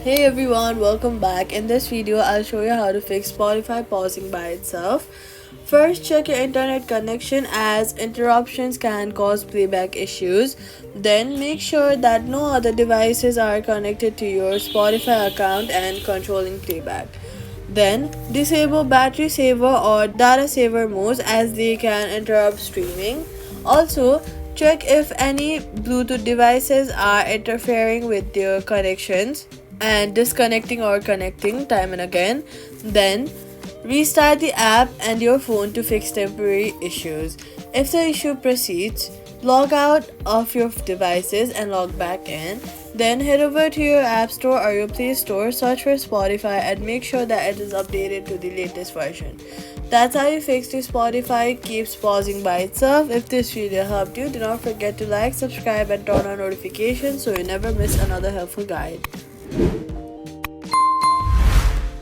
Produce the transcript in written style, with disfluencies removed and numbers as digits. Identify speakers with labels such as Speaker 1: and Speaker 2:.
Speaker 1: Hey everyone, welcome back. In this video, I'll show you how to fix Spotify pausing by itself. First, check your internet connection as interruptions can cause playback issues. Then, make sure that no other devices are connected to your Spotify account and controlling playback. Then, disable battery saver or data saver modes as they can interrupt streaming. Also, check if any Bluetooth devices are interfering with your connections and disconnecting or connecting time and again. Then, restart the app and your phone to fix temporary issues. If the issue persists, log out of your devices and log back in. Then head over to your App Store or your Play Store, search for Spotify and make sure that it is updated to the latest version. That's how you fix the Spotify keeps pausing by itself. If this video helped you, do not forget to like, subscribe and turn on notifications so you never miss another helpful guide.